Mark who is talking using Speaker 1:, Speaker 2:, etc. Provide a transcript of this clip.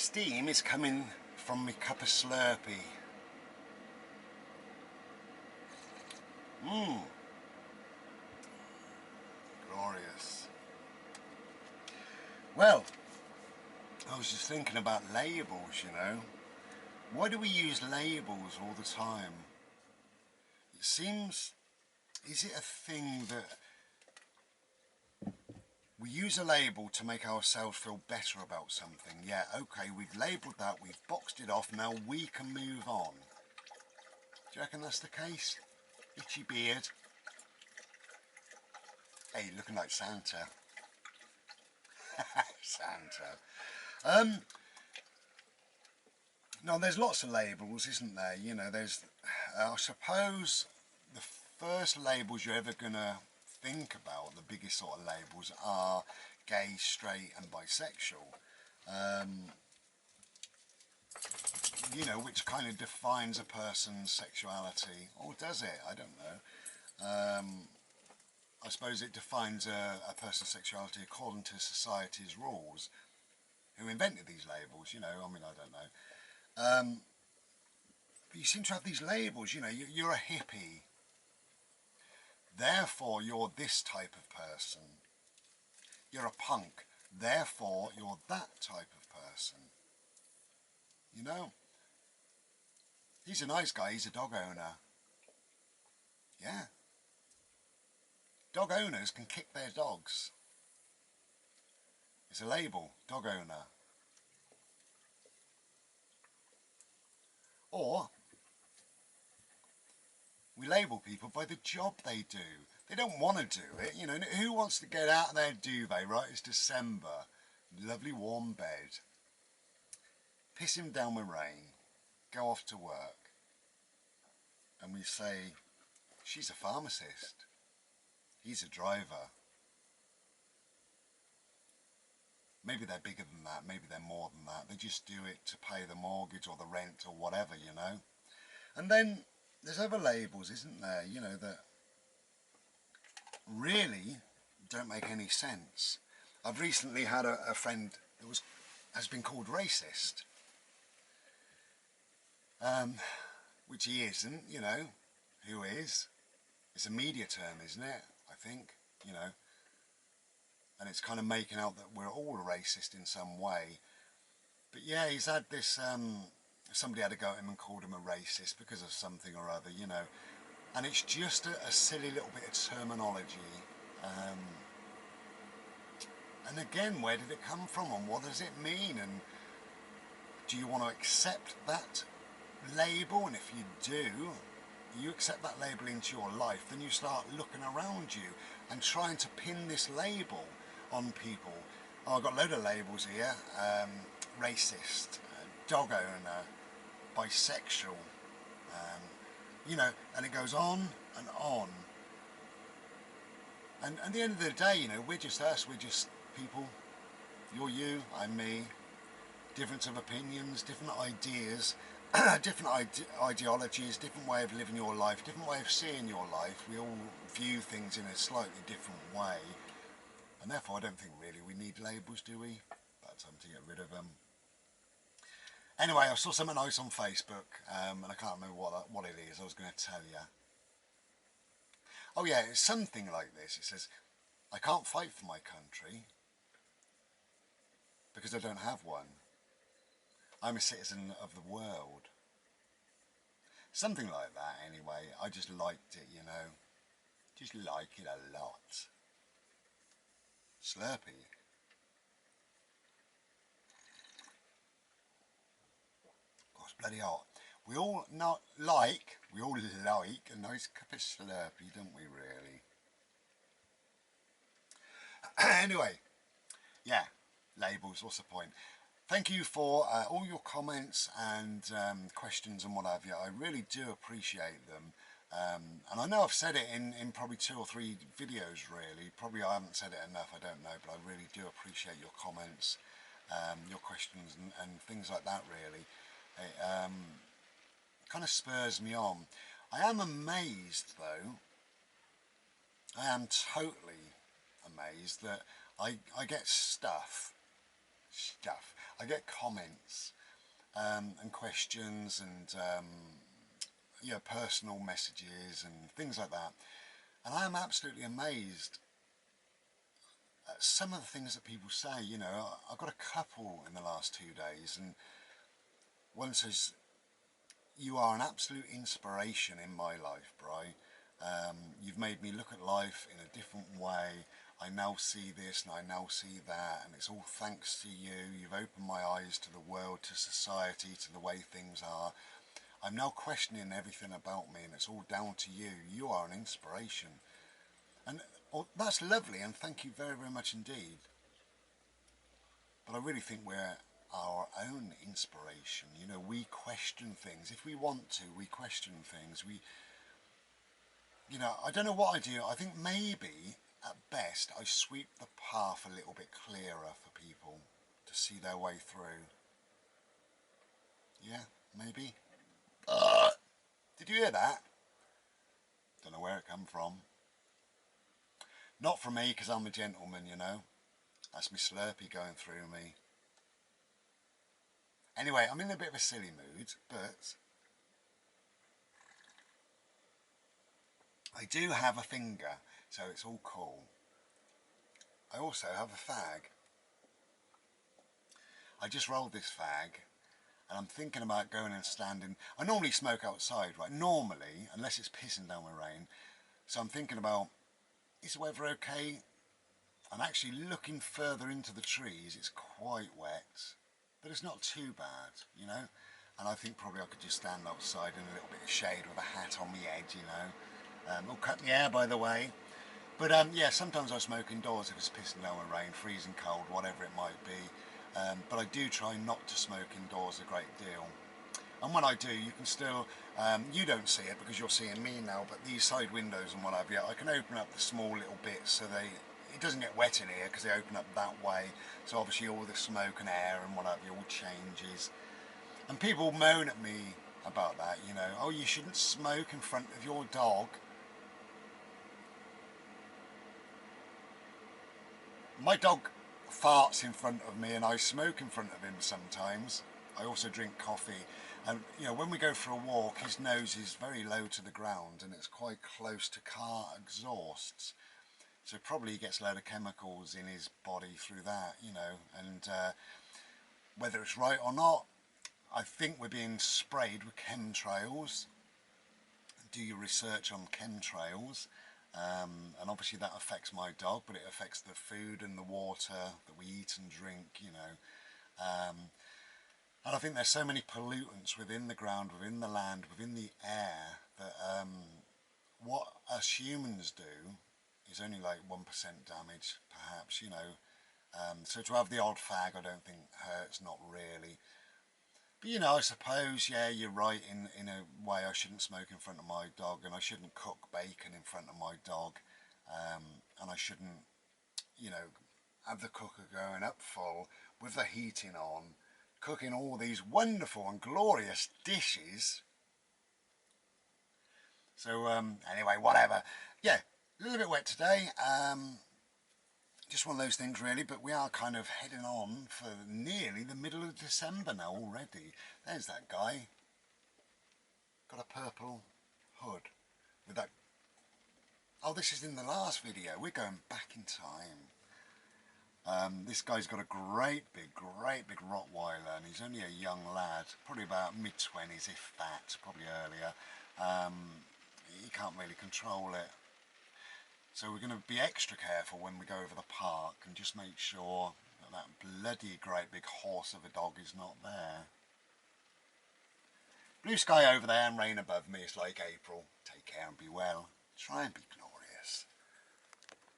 Speaker 1: steam is coming from my cup of Slurpee. Glorious. Well, I was just thinking about labels, you know. Why do we use labels all the time? It seems, is it a thing that we use a label to make ourselves feel better about something? Yeah, okay, we've labelled that, we've boxed it off, now we can move on. Do you reckon that's the case? Itchy beard. Hey, looking like Santa. Santa. No, there's lots of labels, isn't there? You know, there's, I suppose the first labels you're ever gonna think about, the biggest sort of labels, are gay, straight and bisexual. You know, which kind of defines a person's sexuality, or does it? I don't know. I suppose it defines a person's sexuality according to society's rules. Who invented these labels, you know, I mean, I don't know. But you seem to have these labels, you know, you're a hippie, therefore you're this type of person. You're a punk, therefore you're that type of person. You know? He's a nice guy, he's a dog owner. Yeah. Dog owners can kick their dogs. It's a label, dog owner. Or we label people by the job they do. They don't want to do it, you know. Who wants to get out of their duvet, right? It's December, lovely warm bed, piss him down with rain, go off to work, and we say, she's a pharmacist, he's a driver. Maybe they're bigger than that, maybe they're more than that. They just do it to pay the mortgage or the rent or whatever, you know. And then there's other labels, isn't there, you know, that really don't make any sense. I've recently had a friend that has been called racist, which he isn't, you know. Who is? It's a media term, isn't it? I think, you know. And it's kind of making out that we're all racist in some way. But yeah, he's had this, somebody had a go at him and called him a racist because of something or other, you know. And it's just a silly little bit of terminology. And again, where did it come from and what does it mean? And do you want to accept that label? And if you do, you accept that label into your life, then you start looking around you and trying to pin this label on people. Oh, I've got a load of labels here. Racist, dog owner, bisexual, you know, and it goes on and on. And at the end of the day, you know, we're just us, we're just people. You're you, I'm me. Difference of opinions, different ideas, different ideologies, different way of living your life, different way of seeing your life. We all view things in a slightly different way. And therefore I don't think really we need labels, do we? About time to get rid of them. Anyway, I saw something nice on Facebook, and I can't remember what it is. I was going to tell you. Oh yeah, it's something like this. It says, I can't fight for my country because I don't have one. I'm a citizen of the world. Something like that anyway. I just liked it, you know. Just like it a lot. Slurpee. Gosh, bloody hot. We all like a nice cup of Slurpee, don't we really? Anyway, yeah, labels, what's the point? Thank you for all your comments and questions and what have you. I really do appreciate them. And I know I've said it in probably 2 or 3 videos really. Probably I haven't said it enough, I don't know, but I really do appreciate your comments, your questions and things like that really. It kind of spurs me on. I am amazed though, I am totally amazed that I get stuff stuff. I get comments and questions and personal messages and things like that. And I am absolutely amazed at some of the things that people say. You know, I've got a couple in the last 2 days, and one says, "You are an absolute inspiration in my life, Bri. You've made me look at life in a different way. I now see this and I now see that, and it's all thanks to you. You've opened my eyes to the world, to society, to the way things are. I'm now questioning everything about me, and it's all down to you. You are an inspiration." And that's lovely, and thank you very, very much indeed. But I really think we're our own inspiration. You know, we question things. If we want to, we question things. I don't know what I do. I think maybe, at best, I sweep the path a little bit clearer for people to see their way through. Yeah, maybe. Did you hear that? Don't know where it come from. Not from me, because I'm a gentleman, you know. That's my Slurpee going through me. Anyway, I'm in a bit of a silly mood, but I do have a finger, so it's all cool. I also have a fag. I just rolled this fag, and I'm thinking about going and standing. I normally smoke outside, right? Normally, unless it's pissing down with rain. So I'm thinking about, is the weather okay? I'm actually looking further into the trees. It's quite wet, but it's not too bad, you know. And I think probably I could just stand outside in a little bit of shade with a hat on my head, you know. It'll cut my hair, by the way. But yeah, sometimes I smoke indoors if it's pissing down with rain, freezing cold, whatever it might be. But I do try not to smoke indoors a great deal. And when I do, you can still, you don't see it because you're seeing me now, but these side windows and what have you, I can open up the small little bits so it doesn't get wet in here because they open up that way. So obviously all the smoke and air and what have you all changes. And people moan at me about that, you know, oh, you shouldn't smoke in front of your dog. My dog farts in front of me and I smoke in front of him sometimes. I also drink coffee, and you know, when we go for a walk, his nose is very low to the ground and it's quite close to car exhausts, so probably he gets a load of chemicals in his body through that, you know. And whether it's right or not, I think we're being sprayed with chemtrails. Do your research on chemtrails. And obviously that affects my dog, but it affects the food and the water that we eat and drink, you know. And I think there's so many pollutants within the ground, within the land, within the air, that what us humans do is only like 1% damage, perhaps, you know. So to have the odd fag, I don't think hurts, not really. But you know, I suppose, yeah, you're right in a way. I shouldn't smoke in front of my dog, and I shouldn't cook bacon in front of my dog, and I shouldn't, you know, have the cooker going up full with the heating on, cooking all these wonderful and glorious dishes. So anyway, whatever. Yeah, a little bit wet today. Just one of those things really, but we are kind of heading on for nearly the middle of December now already. There's that guy. Got a purple hood with that. Oh, this is in the last video. We're going back in time. This guy's got a great big Rottweiler, and he's only a young lad, probably about mid-20s if that, probably earlier. He can't really control it. So we're going to be extra careful when we go over the park and just make sure that that bloody great big horse of a dog is not there. Blue sky over there and rain above me. It's like April. Take care and be well. Try and be glorious.